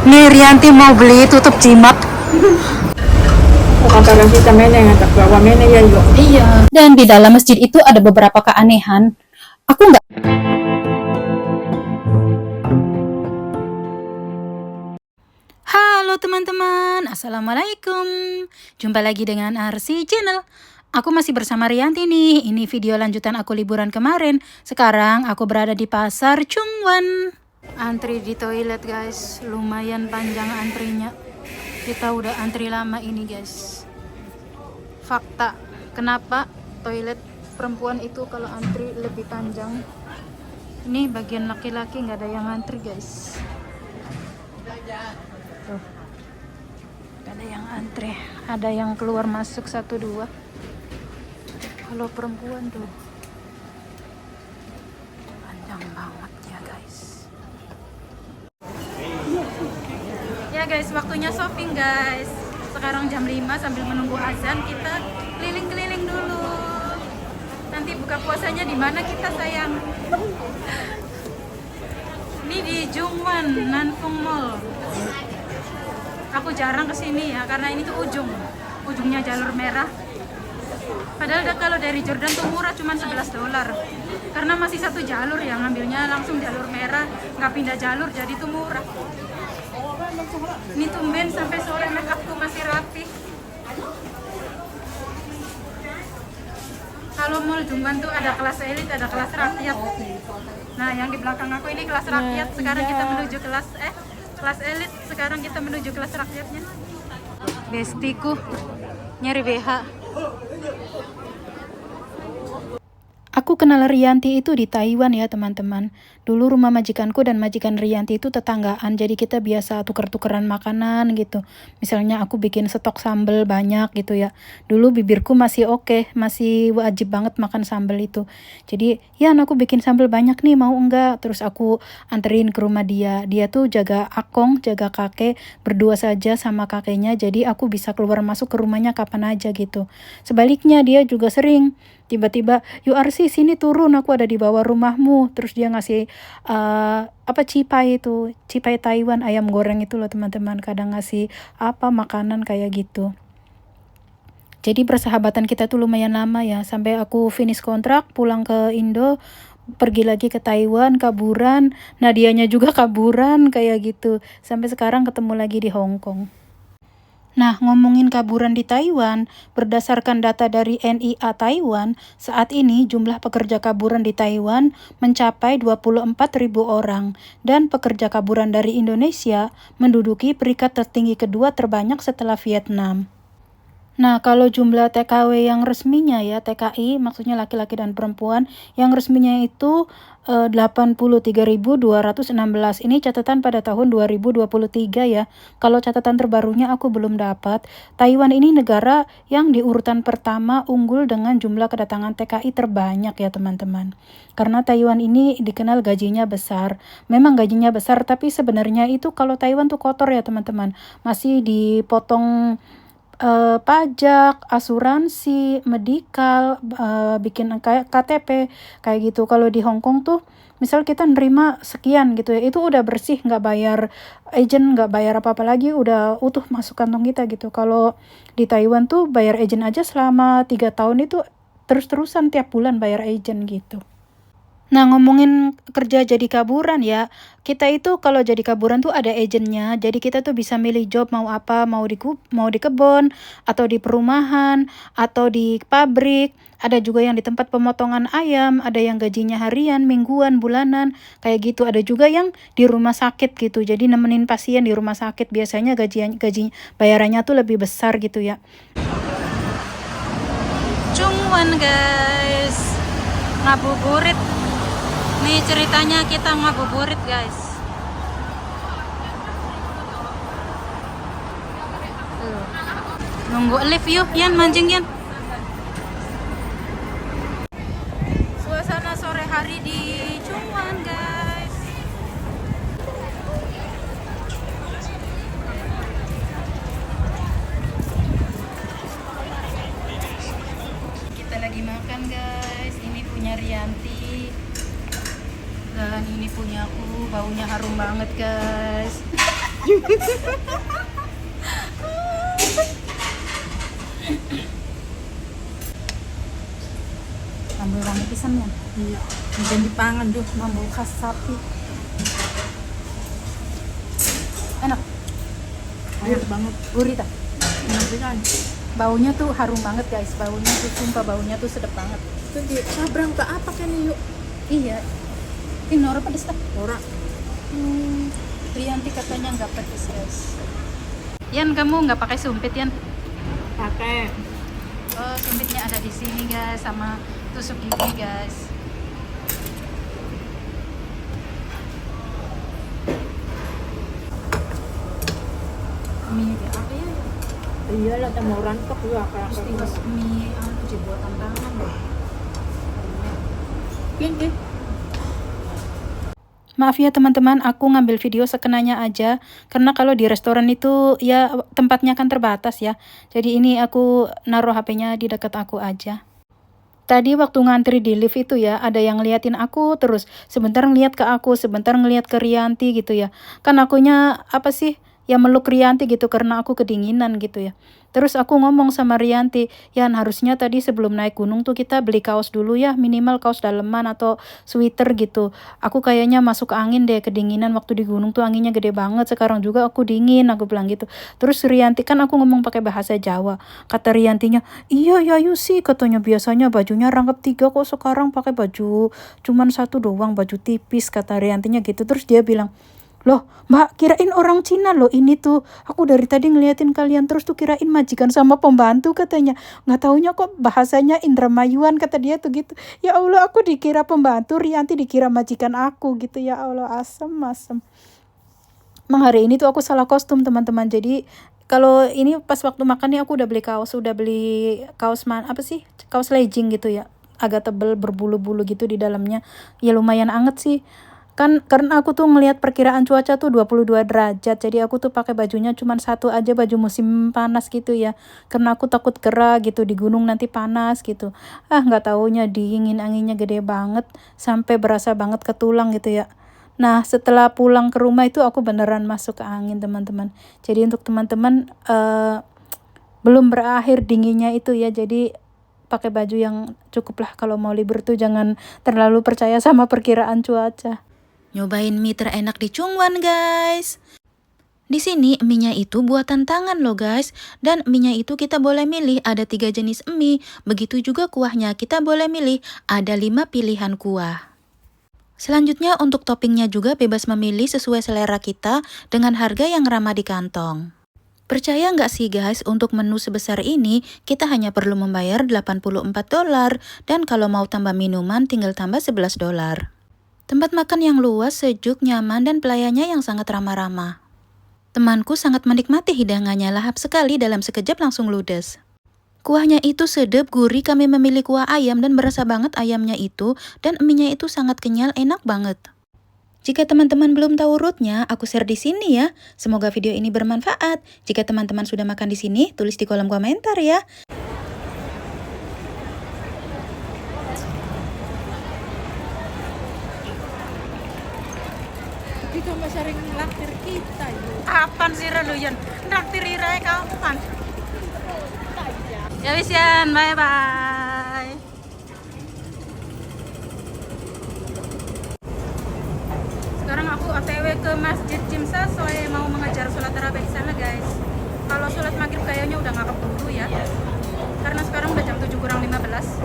Nih Rianti mau beli tutup jimat. Iya. Dan di dalam masjid itu ada beberapa keanehan. Aku nggak. Halo teman-teman, assalamualaikum. Jumpa lagi dengan RC Channel. Aku masih bersama Rianti nih. Ini video lanjutan aku liburan kemarin. Sekarang aku berada di pasar Chungwan. Antri di toilet guys, lumayan panjang antrinya. Kita udah antri lama ini guys. Fakta, kenapa toilet perempuan itu kalau antri lebih panjang? Ini bagian laki-laki nggak ada yang antri guys. Tuh, nggak ada yang antri, ada yang keluar masuk 1-2. Kalau perempuan tuh panjang banget ya guys. Ya guys, waktunya shopping guys. Sekarang jam 5 sambil menunggu azan kita keliling-keliling dulu. Nanti buka puasanya di mana kita sayang? Ini di Jungwan Nanfung Mall. Aku jarang kesini ya karena ini tuh ujungnya jalur merah. Padahal kalau dari Jordan tuh murah, cuman $11. Karena masih satu jalur ya, ngambilnya langsung jalur merah, nggak pindah jalur, jadi tuh murah. Ini tumben sampai sore make upku masih rapi. Kalau mall Jungwan tuh ada kelas elit, ada kelas rakyat. Nah, yang di belakang aku ini kelas rakyat. Sekarang kita menuju kelas elit. Sekarang kita menuju kelas rakyatnya. Bestiku nyari BH. Aku kenal Rianti itu di Taiwan ya teman-teman. Dulu rumah majikanku dan majikan Rianti itu tetanggaan, jadi kita biasa tuker-tukeran makanan gitu. Misalnya aku bikin stok sambal banyak gitu ya. Dulu bibirku masih oke, masih wajib banget makan sambal itu. Jadi ya aku bikin sambal banyak nih, mau enggak? Terus aku anterin ke rumah dia. Dia tuh jaga akong, jaga kakek, berdua saja sama kakeknya, jadi aku bisa keluar masuk ke rumahnya kapan aja gitu. Sebaliknya dia juga sering tiba-tiba, "Yuk Arsi sini turun, aku ada di bawah rumahmu." Terus dia ngasih cipai Taiwan, ayam goreng itu loh teman-teman. Kadang ngasih makanan kayak gitu. Jadi persahabatan kita tuh lumayan lama ya, sampai aku finish kontrak, pulang ke Indo, pergi lagi ke Taiwan, kaburan. Nah dianya juga kaburan kayak gitu. Sampai sekarang ketemu lagi di Hong Kong. Nah, ngomongin kaburan di Taiwan, berdasarkan data dari NIA Taiwan, saat ini jumlah pekerja kaburan di Taiwan mencapai 24.000 orang, dan pekerja kaburan dari Indonesia menduduki peringkat tertinggi kedua terbanyak setelah Vietnam. Nah, kalau jumlah TKW yang resminya ya, TKI maksudnya laki-laki dan perempuan, yang resminya itu 83.216. Ini catatan pada tahun 2023 ya. Kalau catatan terbarunya aku belum dapat. Taiwan ini negara yang di urutan pertama unggul dengan jumlah kedatangan TKI terbanyak ya teman-teman. Karena Taiwan ini dikenal gajinya besar. Memang gajinya besar, tapi sebenarnya itu kalau Taiwan tuh kotor ya teman-teman. Masih dipotong pajak, asuransi, medikal, bikin kayak KTP kayak gitu. Kalau di Hong Kong tuh misal kita nerima sekian gitu ya, itu udah bersih, nggak bayar agent, nggak bayar apa-apa lagi, udah utuh masuk kantong kita gitu. Kalau di Taiwan tuh bayar agent aja selama 3 tahun itu terus-terusan tiap bulan bayar agent gitu. Nah, ngomongin kerja jadi kaburan ya, kita itu kalau jadi kaburan tuh ada agennya, jadi kita tuh bisa milih job mau apa, mau di kebun, atau di perumahan, atau di pabrik, ada juga yang di tempat pemotongan ayam, ada yang gajinya harian, mingguan, bulanan, kayak gitu, ada juga yang di rumah sakit gitu, jadi nemenin pasien di rumah sakit, biasanya gaji bayarannya tuh lebih besar gitu ya. Chungwan guys, ngabuburit. Nih ceritanya kita ngabuburit guys. Nunggu lift yuk, Yan mancing Yan. Suasana sore hari di Chungwan guys. Kita lagi makan guys. Ini punya Rianti. Dan ini punya aku, baunya harum banget guys. Sambal rame pisan ya. Iya. Mungkin dipangan tuh. Sambal khas sapi. Enak. Enak banget. Gurih tak? Enak pisan. Baunya tuh harum banget guys. Baunya tuh sumpah baunya tuh sedap banget. Itu di sabrang ke apa kan yuk? Iya. Ini Nora pedes tak? Ora. Rianti katanya nggak pedes guys. Yan, kamu nggak pakai sumpit Yan? Pakai. Oh, sumpitnya ada di sini guys, sama tusuk gigi guys. Mie kayak apa ya? Iya lah, mau rantok juga kayak Terus tinggal mie anu buatan tangan loh. Gini. Maaf ya teman-teman, aku ngambil video sekenanya aja karena kalau di restoran itu ya tempatnya kan terbatas ya. Jadi ini aku naruh HP-nya di dekat aku aja. Tadi waktu ngantri di lift itu ya, ada yang ngeliatin aku terus. Sebentar ngeliat ke aku, sebentar ngeliat ke Rianti gitu ya. Kan akunya apa sih? Ya meluk Rianti gitu karena aku kedinginan gitu ya. Terus aku ngomong sama Rianti, Yan harusnya tadi sebelum naik gunung tuh kita beli kaos dulu ya, minimal kaos daleman atau sweater gitu. Aku kayaknya masuk angin deh, kedinginan waktu di gunung tuh anginnya gede banget, sekarang juga aku dingin, aku bilang gitu. Terus Rianti kan aku ngomong pakai bahasa Jawa. Kata Riantinya, iya ya yuk sih, katanya biasanya bajunya rangkap 3 kok sekarang pakai baju cuman 1 doang, baju tipis, kata Riantinya gitu. Terus dia bilang, loh mbak kirain orang Cina loh ini tuh, aku dari tadi ngeliatin kalian terus tuh kirain majikan sama pembantu katanya, nggak taunya kok bahasanya Indramayuan kata dia tuh gitu. Ya Allah aku dikira pembantu, Rianti dikira majikan aku gitu, ya Allah asem. Emang hari ini tuh aku salah kostum teman-teman, jadi kalau ini pas waktu makan nih aku udah beli kaos apa sih, kaos legging gitu ya, agak tebel berbulu-bulu gitu di dalamnya, ya lumayan anget sih. Kan karena aku tuh ngelihat perkiraan cuaca tuh 22 derajat, jadi aku tuh pakai bajunya cuman 1 aja, baju musim panas gitu ya, karena aku takut gerah gitu, di gunung nanti panas gitu. Nggak taunya dingin, anginnya gede banget sampai berasa banget ke tulang gitu ya. Nah setelah pulang ke rumah itu aku beneran masuk ke angin teman-teman. Jadi untuk teman-teman belum berakhir dinginnya itu ya, jadi pakai baju yang cukup lah kalau mau libur tuh, jangan terlalu percaya sama perkiraan cuaca. Nyobain mie terenak di Chungwan guys. Di sini mie-nya itu buatan tangan loh guys. Dan mie-nya itu kita boleh milih ada 3 jenis mie. Begitu juga kuahnya kita boleh milih ada 5 pilihan kuah. Selanjutnya untuk toppingnya juga bebas memilih sesuai selera kita dengan harga yang ramah di kantong. Percaya nggak sih guys, untuk menu sebesar ini kita hanya perlu membayar $84 dan kalau mau tambah minuman tinggal tambah $11. Tempat makan yang luas, sejuk, nyaman, dan pelayannya yang sangat ramah-ramah. Temanku sangat menikmati hidangannya, lahap sekali, dalam sekejap langsung ludes. Kuahnya itu sedap, gurih, kami memilih kuah ayam dan berasa banget ayamnya itu, dan mie-nya itu sangat kenyal, enak banget. Jika teman-teman belum tahu rootnya, aku share di sini ya. Semoga video ini bermanfaat. Jika teman-teman sudah makan di sini, tulis di kolom komentar ya. Itu mbak sering ngelaktir kita yuk. Kapan sih Reluyan? Naktir Ira kapan? Ya wis Yan, bye-bye. Sekarang aku OTW ke Masjid Jimsa soalnya mau mengajar sholat tarawih di sana guys. Kalau sholat maghrib kayaknya udah nggak keburu ya, karena sekarang udah jam 7:15.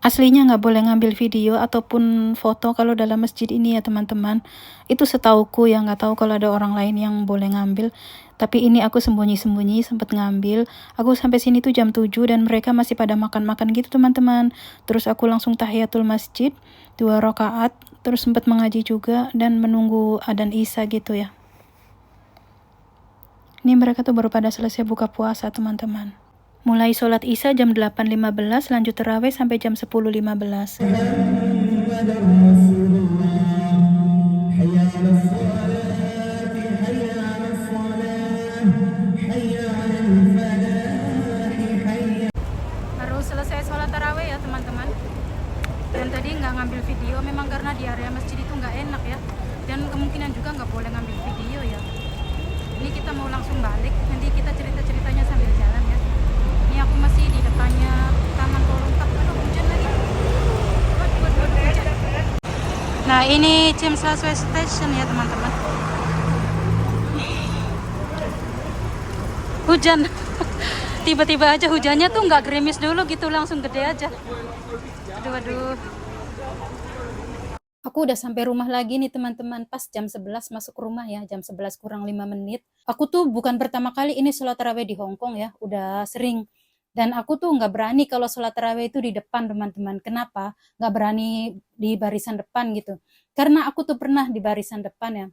Aslinya nggak boleh ngambil video ataupun foto kalau dalam masjid ini ya teman-teman. Itu setauku ya, nggak tahu kalau ada orang lain yang boleh ngambil. Tapi ini aku sembunyi-sembunyi sempat ngambil. Aku sampai sini tuh jam 7 dan mereka masih pada makan-makan gitu teman-teman. Terus aku langsung tahiyatul masjid 2 rakaat, terus sempat mengaji juga dan menunggu adzan Isya gitu ya. Ini mereka tuh baru pada selesai buka puasa teman-teman. Mulai sholat Isya jam 8.15, lanjut tarawih sampai jam 10.15. Baru selesai sholat tarawih ya teman-teman. Dan tadi nggak ngambil video memang karena di area masjid itu nggak enak ya. dan kemungkinan juga nggak boleh ngambil video ya. Ini kita mau langsung balik, nanti kita cerita-ceritanya sambil jalan ya. Ini aku masih di depannya Taman Kolongkap. Aduh, hujan lagi. Waduh, hujan. Nah, ini James Railway Station ya teman-teman. Hujan. Tiba-tiba aja hujannya tuh nggak gerimis dulu gitu, langsung gede aja. Aduh. Aku udah sampai rumah lagi nih teman-teman, pas jam 11 masuk rumah ya, jam 11 kurang 5 menit. Aku tuh bukan pertama kali ini sholat tarawih di Hong Kong ya, udah sering. Dan aku tuh nggak berani kalau sholat tarawih itu di depan teman-teman. Kenapa? Nggak berani di barisan depan gitu. Karena aku tuh pernah di barisan depan ya.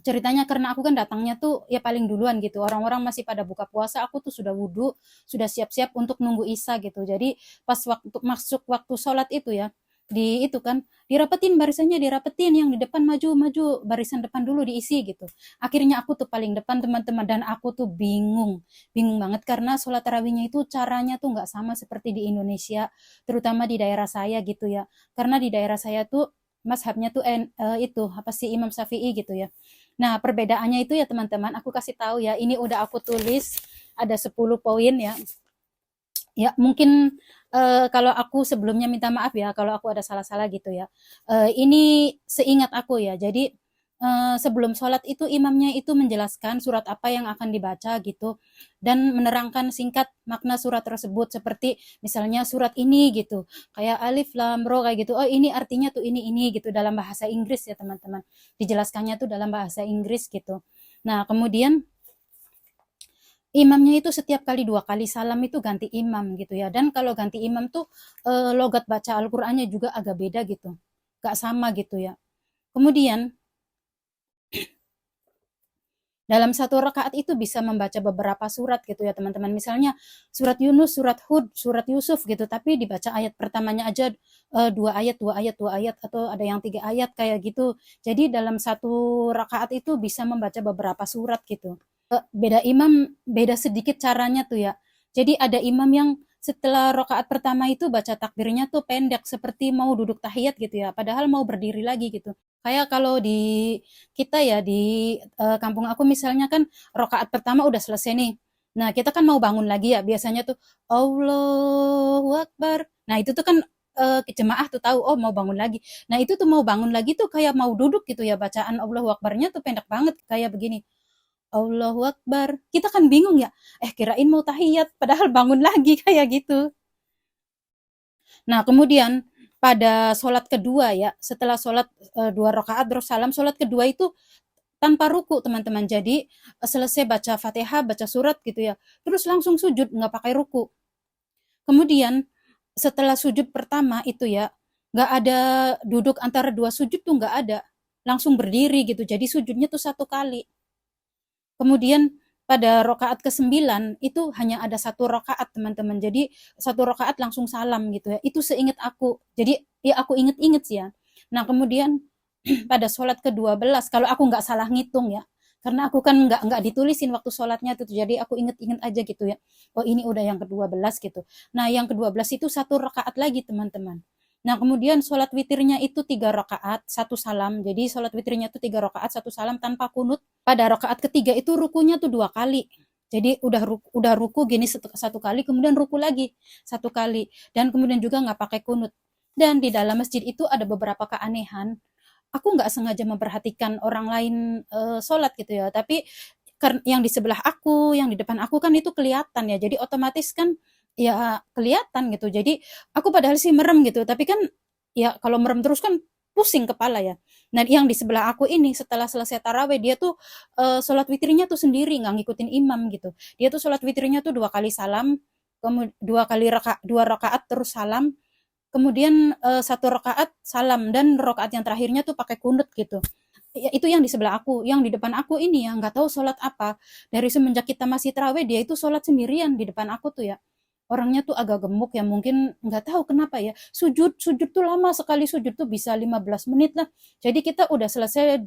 Ceritanya karena aku kan datangnya tuh ya paling duluan gitu. Orang-orang masih pada buka puasa, aku tuh sudah wudhu, sudah siap-siap untuk nunggu Isya gitu. Jadi pas masuk waktu sholat itu ya, di itu kan dirapetin barisannya, dirapetin, yang di depan maju barisan depan dulu diisi gitu. Akhirnya aku tuh paling depan teman-teman, dan aku tuh bingung banget karena sholat tarawihnya itu caranya tuh nggak sama seperti di Indonesia, terutama di daerah saya gitu ya. Karena di daerah saya tuh mazhabnya tuh itu apa sih, Imam Syafi'i gitu ya. Nah, perbedaannya itu ya teman-teman, aku kasih tahu ya, ini udah aku tulis ada 10 poin ya. Ya, mungkin kalau aku sebelumnya minta maaf ya kalau aku ada salah-salah gitu ya. Ini seingat aku ya. Jadi sebelum sholat itu imamnya itu menjelaskan surat apa yang akan dibaca gitu, dan menerangkan singkat makna surat tersebut, seperti misalnya surat ini gitu, kayak alif lam ro kayak gitu. Oh, ini artinya tuh ini gitu, dalam bahasa Inggris ya teman-teman. Dijelaskannya tuh dalam bahasa Inggris gitu. Nah, kemudian imamnya itu setiap kali 2 kali salam itu ganti imam gitu ya. Dan kalau ganti imam tuh logat baca Al-Qur'annya juga agak beda gitu. Gak sama gitu ya. Kemudian dalam satu rakaat itu bisa membaca beberapa surat gitu ya teman-teman. Misalnya surat Yunus, surat Hud, surat Yusuf gitu, tapi dibaca ayat pertamanya aja 2 ayat, atau ada yang 3 ayat kayak gitu. Jadi dalam satu rakaat itu bisa membaca beberapa surat gitu. Beda imam, beda sedikit caranya tuh ya. Jadi ada imam yang setelah rakaat pertama itu baca takbirnya tuh pendek, seperti mau duduk tahiyat gitu ya, padahal mau berdiri lagi gitu. Kayak kalau di kita ya di kampung aku misalnya kan rakaat pertama udah selesai nih. Nah, kita kan mau bangun lagi ya, biasanya tuh Allahu Akbar. Nah, itu tuh kan jemaah tuh tahu, oh mau bangun lagi. Nah, itu tuh mau bangun lagi tuh kayak mau duduk gitu ya, bacaan Allahu Akbarnya tuh pendek banget kayak begini. Allahu Akbar. Kita kan bingung ya, kirain mau tahiyat, padahal bangun lagi kayak gitu. Nah, kemudian pada sholat kedua ya, setelah sholat 2 rakaat terus salam, sholat kedua itu tanpa ruku teman-teman. Jadi selesai baca Fatihah, baca surat gitu ya, terus langsung sujud, nggak pakai ruku. Kemudian setelah sujud pertama itu ya, nggak ada duduk antara 2 sujud tuh nggak ada, langsung berdiri gitu. Jadi sujudnya tuh 1 kali. Kemudian pada rakaat ke-9 itu hanya ada 1 rakaat teman-teman. Jadi 1 rakaat langsung salam gitu ya. Itu seingat aku. Jadi ya aku inget-inget sih ya. Nah, kemudian pada sholat ke-12, kalau aku nggak salah ngitung ya, karena aku kan nggak ditulisin waktu sholatnya tuh, jadi aku inget-inget aja gitu ya. Oh, ini udah yang ke-12 gitu. Nah, yang ke-12 itu 1 rakaat lagi teman-teman. Nah, kemudian sholat witirnya itu 3 rakaat, 1 salam. Jadi sholat witirnya itu 3 rakaat, 1 salam tanpa kunut. Pada rakaat ketiga itu rukunya tuh 2 kali. Jadi udah ruku gini 1 kali, kemudian ruku lagi 1 kali. Dan kemudian juga nggak pakai kunut. Dan di dalam masjid itu ada beberapa keanehan. Aku nggak sengaja memperhatikan orang lain sholat gitu ya. Tapi yang di sebelah aku, yang di depan aku kan itu kelihatan ya. Jadi otomatis kan ya kelihatan gitu. Jadi aku padahal sih merem gitu, tapi kan ya kalau merem terus kan pusing kepala ya. Nah, yang di sebelah aku ini setelah selesai taraweh dia tuh sholat witirnya tuh sendiri, nggak ngikutin imam gitu. Dia tuh sholat witirnya tuh 2 kali salam, kemudian 2 rakaat terus salam, kemudian 1 rakaat salam, dan rakaat yang terakhirnya tuh pakai kunut gitu. Ya, itu yang di sebelah aku. Yang di depan aku ini ya nggak tahu sholat apa. Dari semenjak kita masih taraweh dia itu sholat sendirian di depan aku tuh ya. Orangnya tuh agak gemuk ya, mungkin nggak tahu kenapa ya. Sujud tuh lama sekali, sujud tuh bisa 15 menit lah. Jadi kita udah selesai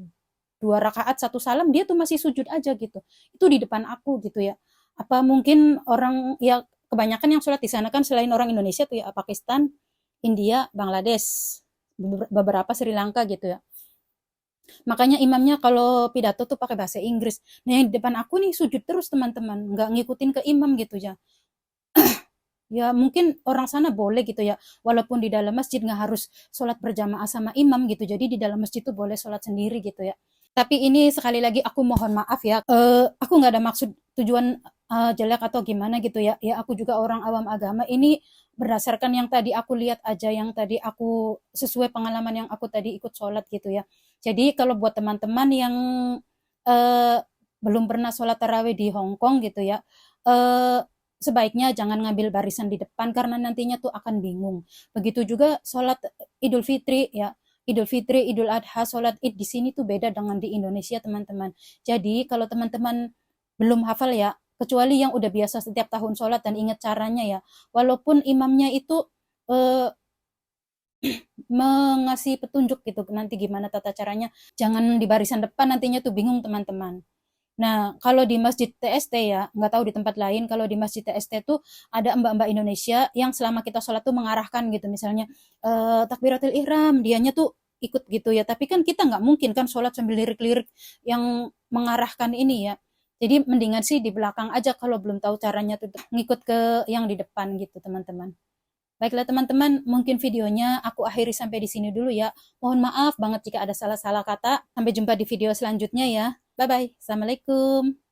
2 rakaat 1 salam, dia tuh masih sujud aja gitu. Itu di depan aku gitu ya. Apa mungkin orang ya, kebanyakan yang sholat di sana kan selain orang Indonesia tuh ya Pakistan, India, Bangladesh, beberapa Sri Lanka gitu ya. Makanya imamnya kalau pidato tuh pakai bahasa Inggris. Nah, yang di depan aku nih sujud terus teman-teman, nggak ngikutin ke imam gitu ya. Ya mungkin orang sana boleh gitu ya, walaupun di dalam masjid nggak harus sholat berjamaah sama imam gitu, jadi di dalam masjid tuh boleh sholat sendiri gitu ya. Tapi ini sekali lagi aku mohon maaf ya, aku nggak ada maksud tujuan jelek atau gimana gitu ya. Ya aku juga orang awam agama, ini berdasarkan yang tadi aku lihat aja, yang tadi aku sesuai pengalaman yang aku tadi ikut sholat gitu ya. Jadi kalau buat teman-teman yang eh, belum pernah sholat tarawih di Hong Kong gitu ya, eh, sebaiknya jangan ngambil barisan di depan karena nantinya tuh akan bingung. Begitu juga sholat Idul Fitri ya. Idul Fitri, Idul Adha, sholat Id di sini tuh beda dengan di Indonesia teman-teman. Jadi kalau teman-teman belum hafal ya, kecuali yang udah biasa setiap tahun sholat dan ingat caranya ya, walaupun imamnya itu eh, mengasih petunjuk gitu nanti gimana tata caranya, jangan di barisan depan nantinya tuh bingung teman-teman. Nah, kalau di Masjid TST ya, nggak tahu di tempat lain, kalau di Masjid TST tuh ada mbak-mbak Indonesia yang selama kita sholat tuh mengarahkan gitu, misalnya takbiratul ihram, dianya tuh ikut gitu ya. Tapi kan kita nggak mungkin kan sholat sambil lirik-lirik yang mengarahkan ini ya. Jadi mendingan sih di belakang aja kalau belum tahu caranya tuh ngikut ke yang di depan gitu teman-teman. Baiklah teman-teman, mungkin videonya aku akhiri sampai di sini dulu ya. Mohon maaf banget jika ada salah-salah kata. Sampai jumpa di video selanjutnya ya. Bye-bye. Assalamualaikum.